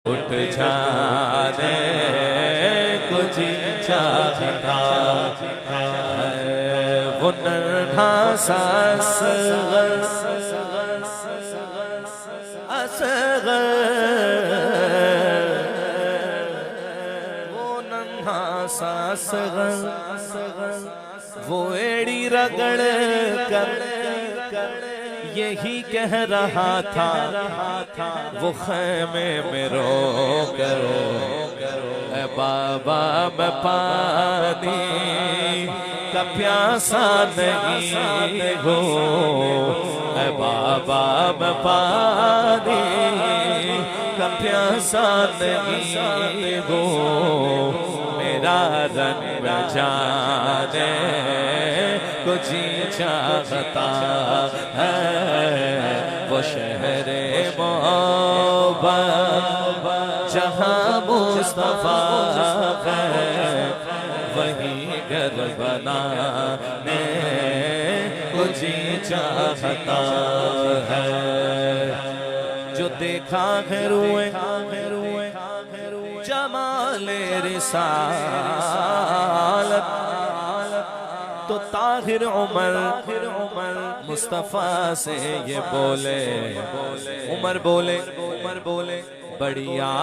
उठ जाने कुछ चाहता वो नन्हा सा असगर वो नन्हा सा असगर वो एड़ी रगड़ कर यही कह रहा था वो खैमे में रो करो ए बाबा मैं पानी का प्यासा नहीं हूँ ए बाबा मैं पानी का प्यासा नहीं हूँ मेरा रंग जाने कुछ चाहता है वो शहरे मोहब्बत जहाँ मुस्तफा है वहीं घर बनाने कुछ चाहता है जो देखा है रुए जमाले रिसालत तो ताहिर उमर मुस्तफा से ये बोले उमर बोले बढ़िया